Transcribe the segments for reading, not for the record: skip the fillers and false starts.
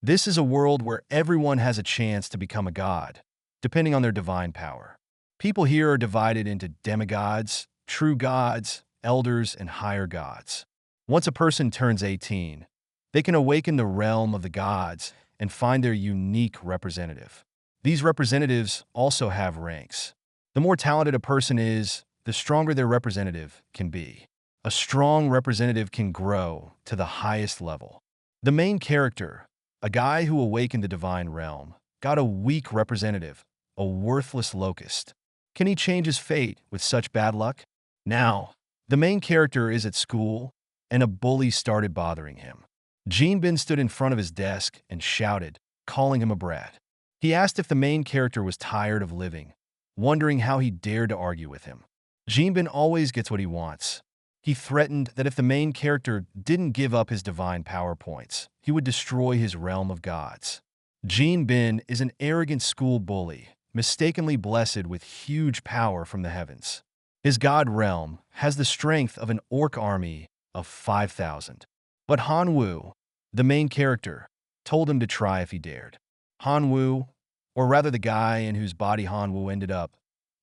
This is a world where everyone has a chance to become a god, depending on their divine power. People here are divided into demigods, true gods, elders, and higher gods. Once a person turns 18, they can awaken the realm of the gods and find their unique representative. These representatives also have ranks. The more talented a person is, the stronger their representative can be. A strong representative can grow to the highest level. The main character, a guy who awakened the divine realm, got a weak representative, a worthless locust. Can he change his fate with such bad luck? Now, the main character is at school, and a bully started bothering him. Jinbin stood in front of his desk and shouted, calling him a brat. He asked if the main character was tired of living, wondering how he dared to argue with him. Jinbin always gets what he wants. He threatened that if the main character didn't give up his divine power points, he would destroy his realm of gods. Jinbin is an arrogant school bully, mistakenly blessed with huge power from the heavens. His god realm has the strength of an orc army of 5,000. But Hanwoo, the main character, told him to try if he dared. Hanwoo, or rather the guy in whose body Hanwoo ended up,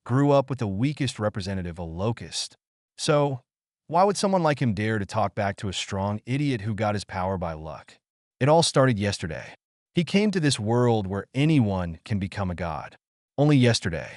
grew up with the weakest representative, a locust. So, why would someone like him dare to talk back to a strong idiot who got his power by luck? It all started yesterday. He came to this world where anyone can become a god. Only yesterday.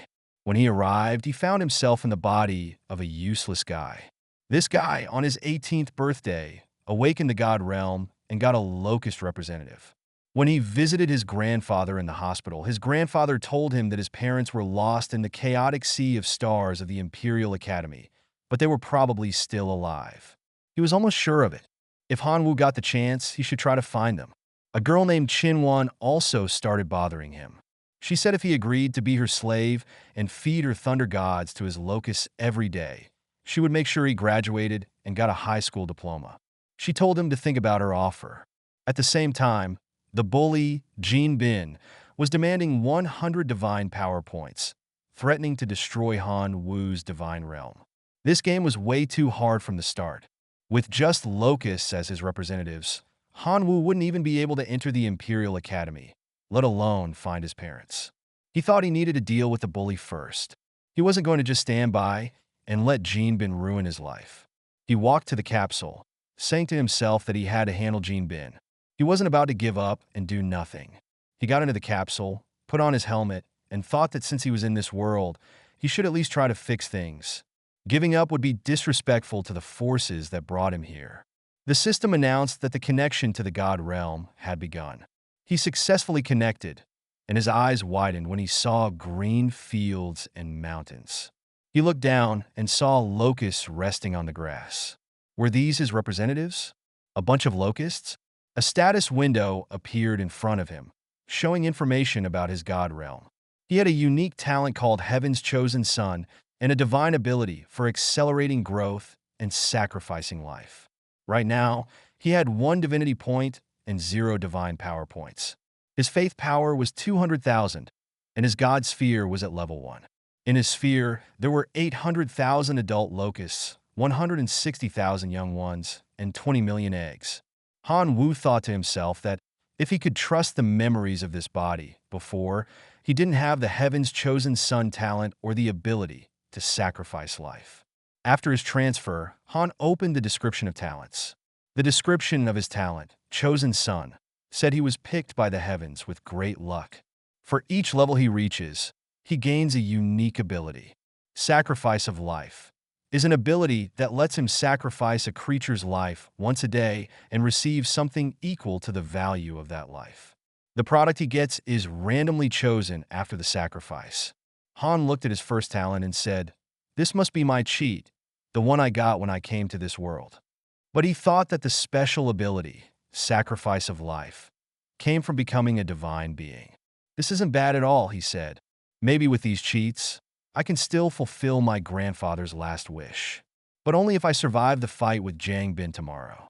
When he arrived, he found himself in the body of a useless guy. This guy, on his 18th birthday, awakened the god realm and got a locust representative. When he visited his grandfather in the hospital, his grandfather told him that his parents were lost in the chaotic sea of stars of the Imperial Academy, but they were probably still alive. He was almost sure of it. If Hanwoo got the chance, he should try to find them. A girl named Chinwon also started bothering him. She said if he agreed to be her slave and feed her thunder gods to his locusts every day, she would make sure he graduated and got a high school diploma. She told him to think about her offer. At the same time, the bully, Jinbin, was demanding 100 divine power points, threatening to destroy Han Wu's divine realm. This game was way too hard from the start. With just locusts as his representatives, Han Wu wouldn't even be able to enter the Imperial Academy, let alone find his parents. He thought he needed to deal with the bully first. He wasn't going to just stand by and let Jinbin ruin his life. He walked to the capsule, saying to himself that he had to handle Jinbin. He wasn't about to give up and do nothing. He got into the capsule, put on his helmet, and thought that since he was in this world, he should at least try to fix things. Giving up would be disrespectful to the forces that brought him here. The system announced that the connection to the god realm had begun. He successfully connected, and his eyes widened when he saw green fields and mountains. He looked down and saw locusts resting on the grass. Were these his representatives? A bunch of locusts? A status window appeared in front of him, showing information about his god realm. He had a unique talent called Heaven's Chosen Son and a divine ability for accelerating growth and sacrificing life. Right now, he had 1 divinity point and 0 divine power points. His faith power was 200,000, and his god sphere was at level 1. In his sphere, there were 800,000 adult locusts, 160,000 young ones, and 20 million eggs. Han Wu thought to himself that if he could trust the memories of this body before, he didn't have the Heaven's Chosen Son talent or the ability to sacrifice life. After his transfer, Han opened the description of talents. The description of his talent, Chosen Son, said he was picked by the heavens with great luck. For each level he reaches, he gains a unique ability. Sacrifice of life is an ability that lets him sacrifice a creature's life once a day and receive something equal to the value of that life. The product he gets is randomly chosen after the sacrifice. Han looked at his first talent and said, "This must be my cheat, the one I got when I came to this world." But he thought that the special ability, sacrifice of life, came from becoming a divine being. "This isn't bad at all," he said. "Maybe with these cheats, I can still fulfill my grandfather's last wish. But only if I survive the fight with Jang Bin tomorrow."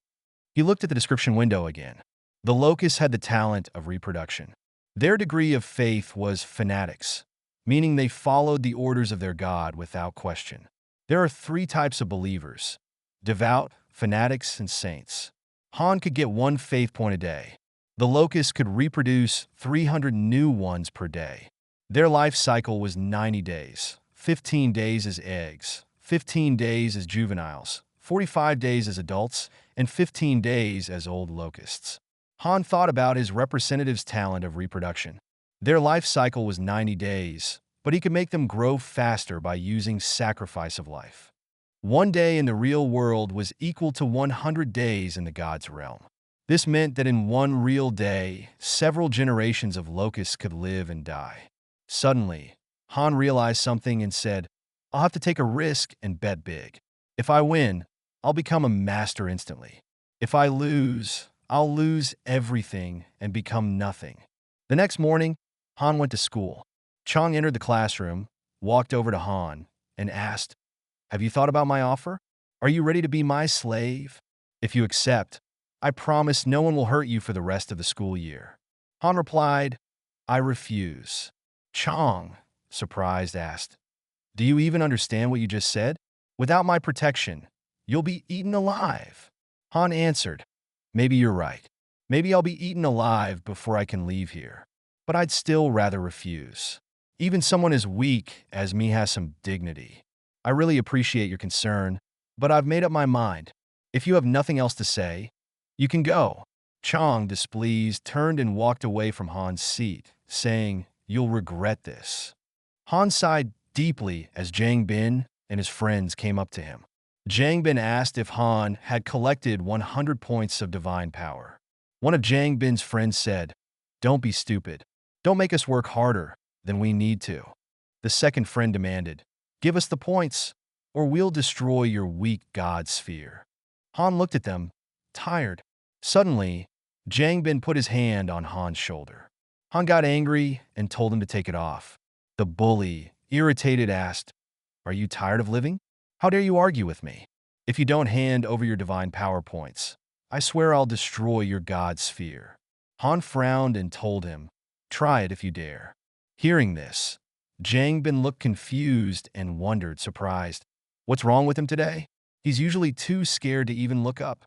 He looked at the description window again. The locusts had the talent of reproduction. Their degree of faith was fanatics, meaning they followed the orders of their god without question. There are 3 types of believers: devout, fanatics, and saints. Han could get 1 faith point a day. The locusts could reproduce 300 new ones per day. Their life cycle was 90 days, 15 days as eggs, 15 days as juveniles, 45 days as adults, and 15 days as old locusts. Han thought about his representative's talent of reproduction. Their life cycle was 90 days, but he could make them grow faster by using sacrifice of life. One day in the real world was equal to 100 days in the gods' realm. This meant that in one real day, several generations of locusts could live and die. Suddenly, Han realized something and said, "I'll have to take a risk and bet big. If I win, I'll become a master instantly. If I lose, I'll lose everything and become nothing." The next morning, Han went to school. Chang entered the classroom, walked over to Han, and asked, "Have you thought about my offer? Are you ready to be my slave? If you accept, I promise no one will hurt you for the rest of the school year." Han replied, "I refuse." Chang, surprised, asked, "Do you even understand what you just said? Without my protection, you'll be eaten alive." Han answered, "Maybe you're right. Maybe I'll be eaten alive before I can leave here. But I'd still rather refuse. Even someone as weak as me has some dignity. I really appreciate your concern, but I've made up my mind. If you have nothing else to say, you can go." Chang, displeased, turned and walked away from Han's seat, saying, "You'll regret this." Han sighed deeply as Jang Bin and his friends came up to him. Jang Bin asked if Han had collected 100 points of divine power. One of Jang Bin's friends said, "Don't be stupid. Don't make us work harder than we need to." The second friend demanded, "Give us the points, or we'll destroy your weak god sphere." Han looked at them, tired. Suddenly, Jang Bin put his hand on Han's shoulder. Han got angry and told him to take it off. The bully, irritated, asked, "Are you tired of living? How dare you argue with me? If you don't hand over your divine power points, I swear I'll destroy your god sphere." Han frowned and told him, "Try it if you dare." Hearing this, Jang Bin looked confused and wondered, surprised. What's wrong with him today? He's usually too scared to even look up.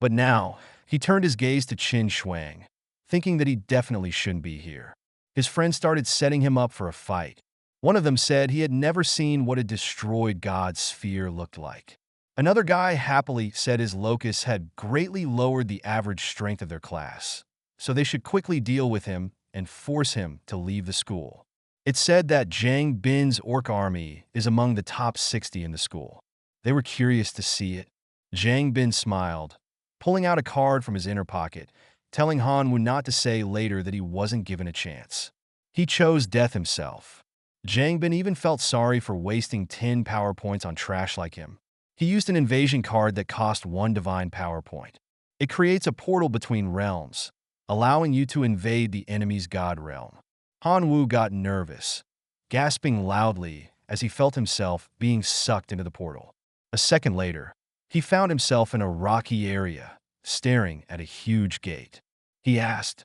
But now, he turned his gaze to Qin Shuang, thinking that he definitely shouldn't be here. His friends started setting him up for a fight. One of them said he had never seen what a destroyed god sphere looked like. Another guy happily said his locusts had greatly lowered the average strength of their class, so they should quickly deal with him and force him to leave the school. It said that Jang Bin's orc army is among the top 60 in the school. They were curious to see it. Jang Bin smiled, pulling out a card from his inner pocket, telling Han Wu not to say later that he wasn't given a chance. He chose death himself. Jang Bin even felt sorry for wasting 10 power points on trash like him. He used an invasion card that cost 1 divine power point. It creates a portal between realms, allowing you to invade the enemy's god realm. Han Wu got nervous, gasping loudly as he felt himself being sucked into the portal. A second later, he found himself in a rocky area, staring at a huge gate. He asked,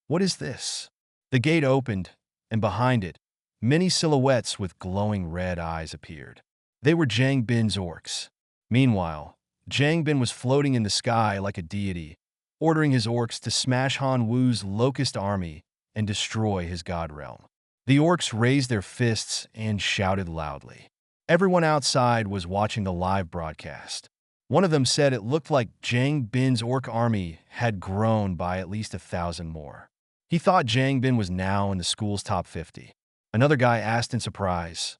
"What is this?" The gate opened, and behind it, many silhouettes with glowing red eyes appeared. They were Jang Bin's orcs. Meanwhile, Jang Bin was floating in the sky like a deity, ordering his orcs to smash Han Wu's locust army and destroy his god realm. The orcs raised their fists and shouted loudly. Everyone outside was watching the live broadcast. One of them said it looked like Jang Bin's orc army had grown by at least 1,000 more. He thought Jang Bin was now in the school's top 50. Another guy asked in surprise,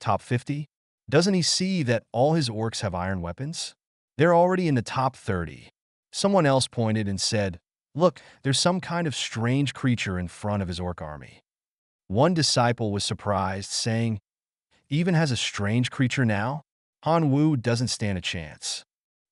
"Top 50? Doesn't he see that all his orcs have iron weapons? They're already in the top 30. Someone else pointed and said, "Look, there's some kind of strange creature in front of his orc army." One disciple was surprised, saying, "Even has a strange creature now? Han Wu doesn't stand a chance."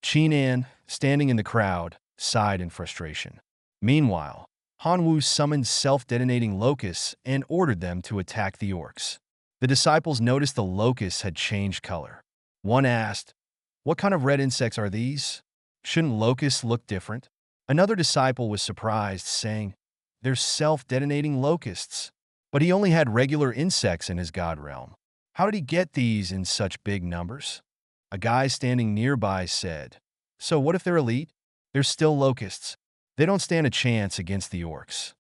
Qin An, standing in the crowd, sighed in frustration. Meanwhile, Han Wu summoned self-detonating locusts and ordered them to attack the orcs. The disciples noticed the locusts had changed color. One asked, "What kind of red insects are these? Shouldn't locusts look different?" Another disciple was surprised, saying, "They're self-detonating locusts." But he only had regular insects in his god realm. How did he get these in such big numbers? A guy standing nearby said, "So what if they're elite? They're still locusts. They don't stand a chance against the orcs.